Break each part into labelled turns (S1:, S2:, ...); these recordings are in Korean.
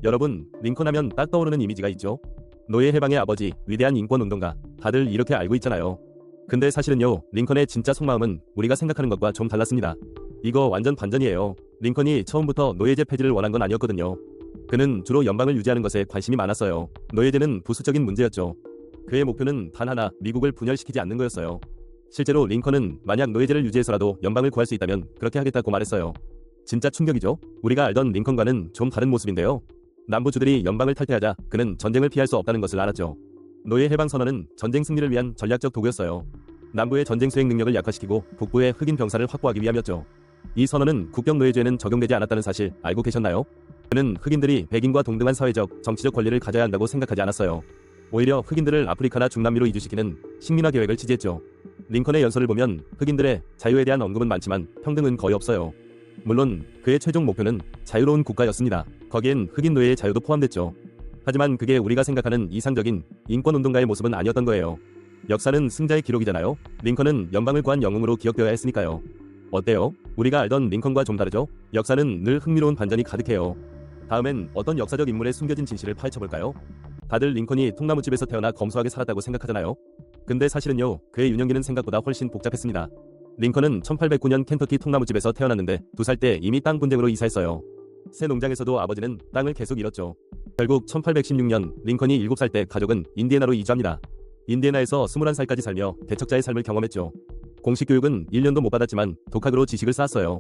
S1: 여러분, 링컨 하면 딱 떠오르는 이미지가 있죠? 노예 해방의 아버지, 위대한 인권운동가, 다들 이렇게 알고 있잖아요. 근데 사실은요, 링컨의 진짜 속마음은 우리가 생각하는 것과 좀 달랐습니다. 이거 완전 반전이에요. 링컨이 처음부터 노예제 폐지를 원한 건 아니었거든요. 그는 주로 연방을 유지하는 것에 관심이 많았어요. 노예제는 부수적인 문제였죠. 그의 목표는 단 하나, 미국을 분열시키지 않는 거였어요. 실제로 링컨은 만약 노예제를 유지해서라도 연방을 구할 수 있다면 그렇게 하겠다고 말했어요. 진짜 충격이죠? 우리가 알던 링컨과는 좀 다른 모습인데요. 남부주들이 연방을 탈퇴하자 그는 전쟁을 피할 수 없다는 것을 알았죠. 노예 해방 선언은 전쟁 승리를 위한 전략적 도구였어요. 남부의 전쟁 수행 능력을 약화시키고 북부의 흑인 병사를 확보하기 위함이었죠. 이 선언은 국경 노예제는 적용되지 않았다는 사실 알고 계셨나요? 그는 흑인들이 백인과 동등한 사회적, 정치적 권리를 가져야 한다고 생각하지 않았어요. 오히려 흑인들을 아프리카나 중남미로 이주시키는 식민화 계획을 지지했죠. 링컨의 연설을 보면 흑인들의 자유에 대한 언급은 많지만 평등은 거의 없어요. 물론 그의 최종 목표는 자유로운 국가였습니다. 거기엔 흑인 노예의 자유도 포함됐죠. 하지만 그게 우리가 생각하는 이상적인 인권운동가의 모습은 아니었던 거예요. 역사는 승자의 기록이잖아요. 링컨은 연방을 구한 영웅으로 기억되어야 했으니까요. 어때요? 우리가 알던 링컨과 좀 다르죠? 역사는 늘 흥미로운 반전이 가득해요. 다음엔 어떤 역사적 인물의 숨겨진 진실을 파헤쳐볼까요? 다들 링컨이 통나무집에서 태어나 검소하게 살았다고 생각하잖아요. 근데 사실은요, 그의 유년기는 생각보다 훨씬 복잡했습니다. 링컨은 1809년 켄터키 통나무집에서 태어났는데 2살 때 이미 땅 분쟁으로 이사했어요. 새 농장에서도 아버지는 땅을 계속 잃었죠. 결국 1816년 링컨이 7살 때 가족은 인디애나로 이주합니다. 인디애나에서 21살까지 살며 대척자의 삶을 경험했죠. 공식 교육은 1년도 못 받았지만 독학으로 지식을 쌓았어요.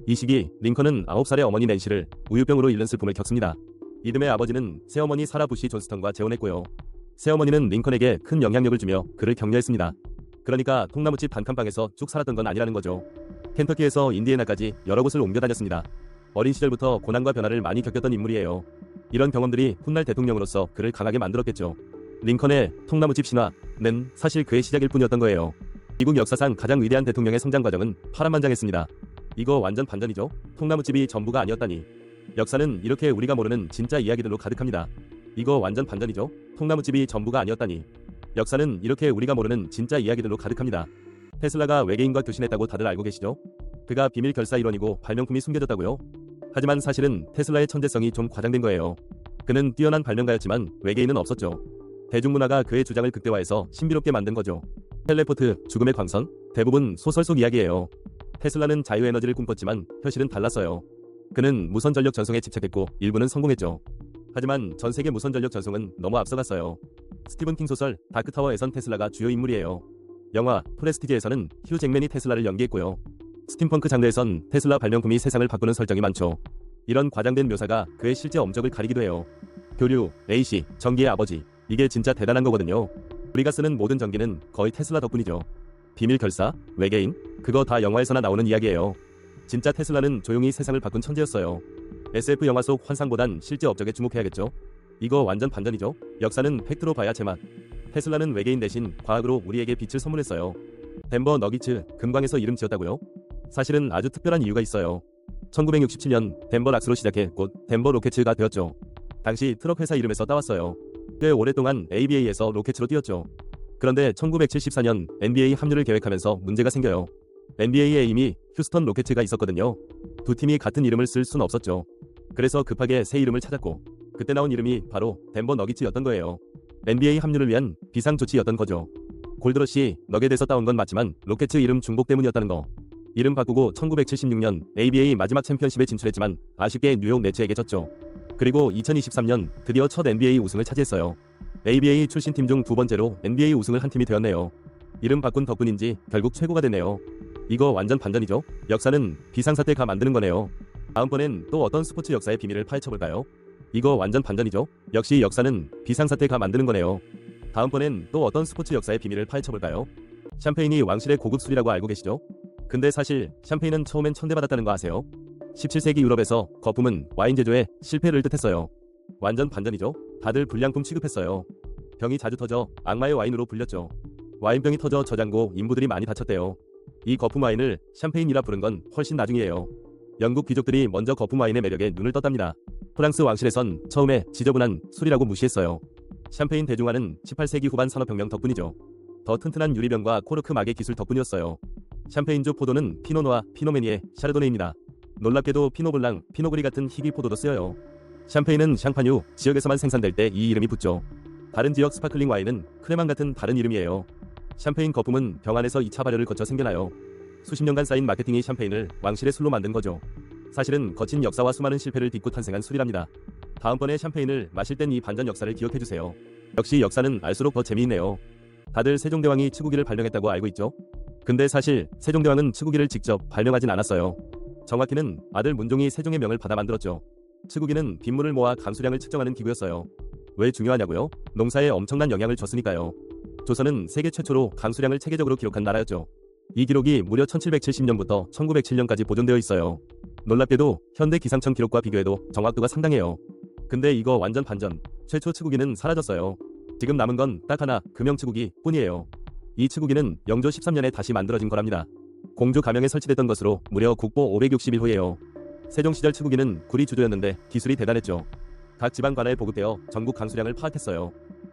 S1: 이 시기 링컨은 9살의 어머니 낸시를 우유병으로 잃는 슬픔을 겪습니다. 이듬해 아버지는 새어머니 사라 부시 존스턴과 재혼했고요. 새어머니는 링컨에게 큰 영향력을 주며 그를 격려했습니다. 그러니까 통나무집 단칸방에서 쭉 살았던 건 아니라는 거죠. 켄터키에서 인디애나까지 여러 곳을 옮겨 다녔습니다. 어린 시절부터 고난과 변화를 많이 겪었던 인물이에요. 이런 경험들이 훗날 대통령으로서 그를 강하게 만들었겠죠. 링컨의 통나무집 신화는 사실 그의 시작일 뿐이었던 거예요. 미국 역사상 가장 위대한 대통령의 성장 과정은 파란만장했습니다. 이거 완전 반전이죠? 통나무집이 전부가 아니었다니. 역사는 이렇게 우리가 모르는 진짜 이야기들로 가득합니다. 이거 완전 반전이죠? 통나무집이 전부가 아니었다니. 역사는 이렇게 우리가 모르는 진짜 이야기들로 가득합니다. 테슬라가 외계인과 교신했다고 다들 알고 계시죠? 그가 비밀 결사 일원이고 발명품이 숨겨졌다고요? 하지만 사실은 테슬라의 천재성이 좀 과장된 거예요. 그는 뛰어난 발명가였지만 외계인은 없었죠. 대중문화가 그의 주장을 극대화해서 신비롭게 만든 거죠. 텔레포트, 죽음의 광선, 대부분 소설 속 이야기예요. 테슬라는 자유에너지를 꿈꿨지만 현실은 달랐어요. 그는 무선전력 전송에 집착했고 일부는 성공했죠. 하지만 전세계 무선전력 전송은 너무 앞서갔어요. 스티븐 킹 소설 다크타워에선 테슬라가 주요 인물이에요. 영화 프레스티지에서는 휴 잭맨이 테슬라를 연기했고요. 스팀펑크 장르에선 테슬라 발명품이 세상을 바꾸는 설정이 많죠. 이런 과장된 묘사가 그의 실제 업적을 가리기도 해요. 교류, AC, 전기의 아버지, 이게 진짜 대단한 거거든요. 우리가 쓰는 모든 전기는 거의 테슬라 덕분이죠. 비밀 결사, 외계인, 그거 다 영화에서나 나오는 이야기예요. 진짜 테슬라는 조용히 세상을 바꾼 천재였어요. SF 영화 속 환상보단 실제 업적에 주목해야겠죠. 이거 완전 반전이죠. 역사는 팩트로 봐야 제맛. 테슬라는 외계인 대신 과학으로 우리에게 빛을 선물했어요. 덴버 너기츠, 금광에서 이름 지었다고요? 사실은 아주 특별한 이유가 있어요. 1967년 덴버 락스로 시작해 곧 덴버 로켓츠가 되었죠. 당시 트럭 회사 이름에서 따왔어요. 꽤 오랫동안 ABA에서 로켓츠로 뛰었죠. 그런데 1974년 NBA 합류를 계획하면서 문제가 생겨요. NBA에 이미 휴스턴 로켓츠가 있었거든요. 두 팀이 같은 이름을 쓸 순 없었죠. 그래서 급하게 새 이름을 찾았고 그때 나온 이름이 바로 덴버 너기츠였던 거예요. NBA 합류를 위한 비상조치였던 거죠. 골드러시 너겟에서 따온 건 맞지만 로켓츠 이름 중복 때문이었다는 거. 이름 바꾸고 1976년 ABA 마지막 챔피언십에 진출했지만 아쉽게 뉴욕 네츠에게 졌죠. 그리고 2023년 드디어 첫 NBA 우승을 차지했어요. ABA 출신 팀 중 두 번째로 NBA 우승을 한 팀이 되었네요. 이름 바꾼 덕분인지 결국 최고가 됐네요. 이거 완전 반전이죠? 역사는 비상사태가 만드는 거네요. 다음번엔 또 어떤 스포츠 역사의 비밀을 파헤쳐볼까요? 이거 완전 반전이죠? 역시 역사는 비상사태가 만드는 거네요. 다음번엔 또 어떤 스포츠 역사의 비밀을 파헤쳐볼까요? 샴페인이 왕실의 고급 술이라고 알고 계시죠? 근데 사실 샴페인은 처음엔 천대받았다는 거 아세요? 17세기 유럽에서 거품은 와인 제조에 실패를 뜻했어요. 완전 반전이죠? 다들 불량품 취급했어요. 병이 자주 터져 악마의 와인으로 불렸죠. 와인병이 터져 저장고 인부들이 많이 다쳤대요. 이 거품 와인을 샴페인이라 부른 건 훨씬 나중이에요. 영국 귀족들이 먼저 거품 와인의 매력에 눈을 떴답니다. 프랑스 왕실에선 처음에 지저분한 술이라고 무시했어요. 샴페인 대중화는 18세기 후반 산업혁명 덕분이죠. 더 튼튼한 유리병과 코르크 막의 기술 덕분이었어요. 샴페인주 포도는 피노누아, 피노메니에, 샤르도네입니다. 놀랍게도 피노블랑, 피노그리 같은 희귀 포도도 쓰여요. 샴페인은 샹파뉴 지역에서만 생산될 때 이 이름이 붙죠. 다른 지역 스파클링 와인은 크레만 같은 다른 이름이에요. 샴페인 거품은 병 안에서 2차 발효를 거쳐 생겨나요. 수십 년간 쌓인 마케팅이 샴페인을 왕실의 술로 만든 거죠. 사실은 거친 역사와 수많은 실패를 딛고 탄생한 술이랍니다. 다음번에 샴페인을 마실 땐 이 반전 역사를 기억해주세요. 역시 역사는 알수록 더 재미있네요. 다들 세종대왕이 치구기를 발명했다고 알고 있죠? 근데 사실 세종대왕은 치구기를 직접 발명하진 않았어요. 정확히는 아들 문종이 세종의 명을 받아 만들었죠. 치구기는 빗물을 모아 강수량을 측정하는 기구였어요. 왜 중요하냐고요? 농사에 엄청난 영향을 줬으니까요. 조선은 세계 최초로 강수량을 체계적으로 기록한 나라였죠. 이 기록이 무려 1770년부터 1907년까지 보존되어 있어요. 놀랍게도 현대 기상청 기록과 비교해도 정확도가 상당해요. 근데 이거 완전 반전. 최초 치구기는 사라졌어요. 지금 남은 건 딱 하나, 금형치구기 뿐이에요. 이 치구기는 영조 13년에 다시 만들어진 거랍니다. 공주 가명에 설치됐던 것으로 무려 국보 561호예요. 세종시절 치구기는 굴이 주조였는데 기술이 대단했죠. 각 지방 관할에 보급되어 전국 강수량을 파악했어요.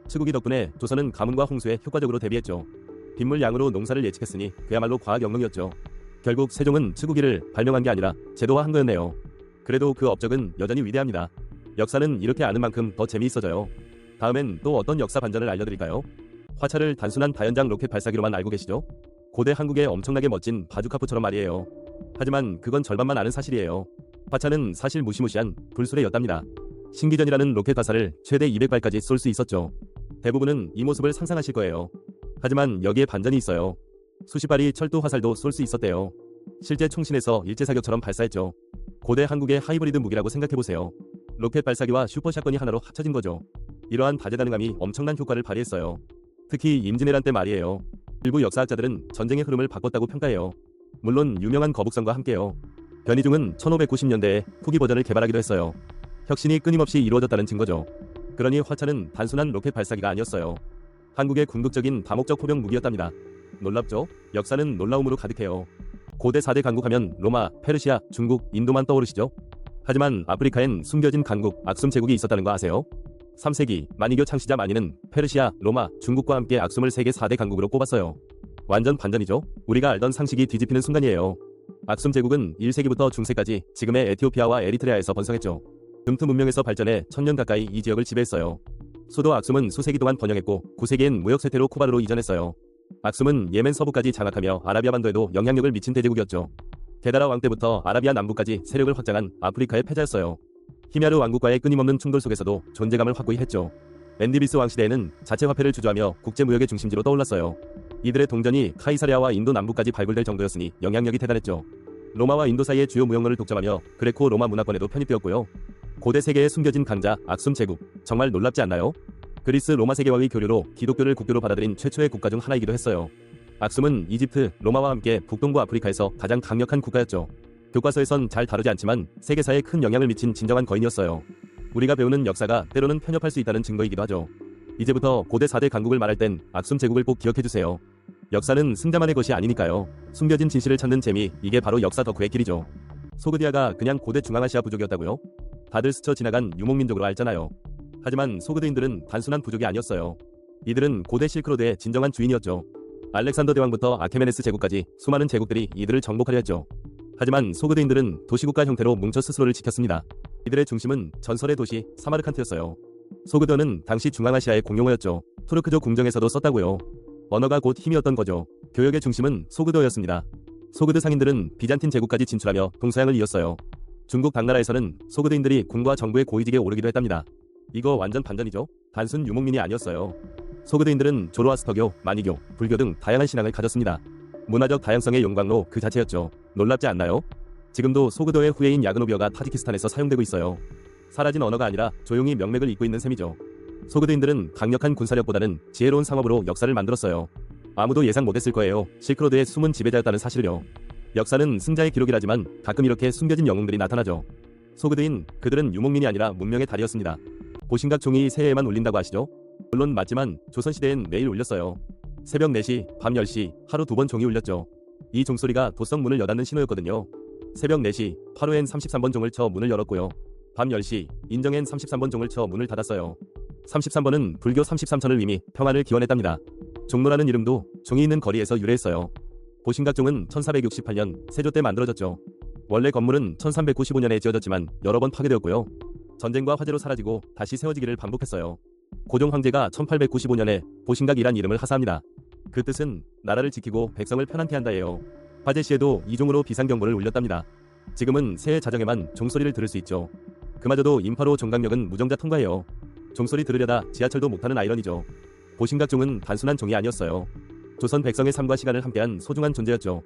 S1: 치구기 덕분에 조선은 가뭄과 홍수에 효과적으로 대비했죠. 빗물 양으로 농사를 예측했으니 그야말로 과학 영웅이었죠. 결국 세종은 치구기를 발명한 게 아니라 제도화한 거였네요. 그래도 그 업적은 여전히 위대합니다. 역사는 이렇게 아는 만큼 더 재미있어져요. 다음엔 또 어떤 역사 반전을 알려드릴까요? 화차를 단순한 다연장 로켓 발사기로만 알고 계시죠? 고대 한국의 엄청나게 멋진 바주카포처럼 말이에요. 하지만 그건 절반만 아는 사실이에요. 화차는 사실 무시무시한 불술의 였답니다. 신기전이라는 로켓 발사를 최대 200발까지 쏠 수 있었죠. 대부분은 이 모습을 상상하실 거예요. 하지만 여기에 반전이 있어요. 수십 발이 철도 화살도 쏠 수 있었대요. 실제 총신에서 일제사격처럼 발사했죠. 고대 한국의 하이브리드 무기라고 생각해보세요. 로켓 발사기와 슈퍼샷건이 하나로 합쳐진 거죠. 이러한 다재다능함이 엄청난 효과를 발휘했어요. 특히 임진왜란 때 말이에요. 일부 역사학자들은 전쟁의 흐름을 바꿨다고 평가해요. 물론 유명한 거북선과 함께요. 변희중은 1590년대에 후기 버전을 개발하기도 했어요. 혁신이 끊임없이 이루어졌다는 증거죠. 그러니 화차는 단순한 로켓 발사기가 아니었어요. 한국의 궁극적인 다목적 포병 무기였답니다. 놀랍죠? 역사는 놀라움으로 가득해요. 고대 4대 강국하면 로마, 페르시아, 중국, 인도만 떠오르시죠? 하지만 아프리카엔 숨겨진 강국, 악숨 제국이 있었다는 거 아세요? 3세기 만이교 창시자 마니는 페르시아, 로마, 중국과 함께 악숨을 세계 4대 강국으로 꼽았어요. 완전 반전이죠? 우리가 알던 상식이 뒤집히는 순간이에요. 악숨 제국은 1세기부터 중세까지 지금의 에티오피아와 에리트레아에서 번성했죠. 금투 문명에서 발전해 1000년 가까이 이 지역을 지배했어요. 수도 악숨은 수세기 동안 번영했고 9세기엔 무역 쇠퇴로 쿠바르로 이전했어요. 악숨은 예멘 서부까지 장악하며 아라비아 반도에도 영향력을 미친 대제국이었죠. 게다라 왕 때부터 아라비아 남부까지 세력을 확장한 아프리카의 패자였어요. 히메아르 왕국과의 끊임없는 충돌 속에서도 존재감을 확고히 했죠. 앤디비스 왕 시대에는 자체 화폐를 주조하며 국제무역의 중심지로 떠올랐어요. 이들의 동전이 카이사레아와 인도 남부까지 발굴될 정도였으니 영향력이 대단했죠. 로마와 인도 사이의 주요 무역로를 독점하며 그레코 로마 문화권에도 편입되었고요. 고대 세계에 숨겨진 강자 악숨 제국, 정말 놀랍지 않나요? 그리스 로마 세계와의 교류로 기독교를 국교로 받아들인 최초의 국가 중 하나이기도 했어요. 악숨은 이집트, 로마와 함께 북동부 아프리카에서 가장 강력한 국가였죠. 교과서에선 잘 다루지 않지만 세계사에 큰 영향을 미친 진정한 거인이었어요. 우리가 배우는 역사가 때로는 편협할 수 있다는 증거이기도 하죠. 이제부터 고대 4대 강국을 말할 땐 악숨 제국을 꼭 기억해주세요. 역사는 승자만의 것이 아니니까요. 숨겨진 진실을 찾는 재미, 이게 바로 역사 덕후의 길이죠. 소그디아가 그냥 고대 중앙아시아 부족이었다고요? 다들 스쳐 지나간 유목민족으로 알잖아요. 하지만 소그드인들은 단순한 부족이 아니었어요. 이들은 고대 실크로드의 진정한 주인이었죠. 알렉산더 대왕부터 아케메네스 제국까지 수많은 제국들이 이들을 정복하려 했죠. 하지만 소그드인들은 도시국가 형태로 뭉쳐 스스로를 지켰습니다. 이들의 중심은 전설의 도시 사마르칸트였어요. 소그드어는 당시 중앙아시아의 공용어였죠. 투르크족 궁정에서도 썼다고요. 언어가 곧 힘이었던 거죠. 교역의 중심은 소그드어였습니다. 소그드 상인들은 비잔틴 제국까지 진출하며 동서양을 이었어요. 중국 당나라에서는 소그드인들이 군과 정부의 고위직에 오르기도 했답니다. 이거 완전 반전이죠? 단순 유목민이 아니었어요. 소그드인들은 조로아스터교, 마니교, 불교 등 다양한 신앙을 가졌습니다. 문화적 다양성의 용광로 그 자체였죠. 놀랍지 않나요? 지금도 소그드어의 후예인 야그노비어가 타지키스탄에서 사용되고 있어요. 사라진 언어가 아니라 조용히 명맥을 잇고 있는 셈이죠. 소그드인들은 강력한 군사력보다는 지혜로운 상업으로 역사를 만들었어요. 아무도 예상 못했을 거예요. 실크로드의 숨은 지배자였다는 사실을요. 역사는 승자의 기록이라지만 가끔 이렇게 숨겨진 영웅들이 나타나죠. 소그드인, 그들은 유목민이 아니라 문명의 달이었습니다. 보신각 종이 새해에만 울린다고 아시죠? 물론 맞지만 조선시대엔 매일 울렸어요. 새벽 4시, 밤 10시, 하루 2번 종이 울렸죠. 이 종소리가 도성 문을 여닫는 신호였거든요. 새벽 4시, 파루엔 33번 종을 쳐 문을 열었고요. 밤 10시, 인정엔 33번 종을 쳐 문을 닫았어요. 33번은 불교 33천을 의미 평안을 기원했답니다. 종로라는 이름도 종이 있는 거리에서 유래했어요. 보신각종은 1468년 세조 때 만들어졌죠. 원래 건물은 1395년에 지어졌지만 여러 번 파괴되었고요. 전쟁과 화재로 사라지고 다시 세워지기를 반복했어요. 고종 황제가 1895년에 보신각이란 이름을 하사합니다. 그 뜻은 나라를 지키고 백성을 편안케 한다예요. 화재 시에도 이종으로 비상경보를 울렸답니다. 지금은 새해 자정에만 종소리를 들을 수 있죠. 그마저도 인파로 종각역은 무정자 통과해요. 종소리 들으려다 지하철도 못 타는 아이러니죠. 보신각종은 단순한 종이 아니었어요. 조선 백성의 삶과 시간을 함께한 소중한 존재였죠.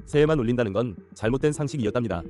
S1: 새해만 울린다는 건 잘못된 상식이었답니다.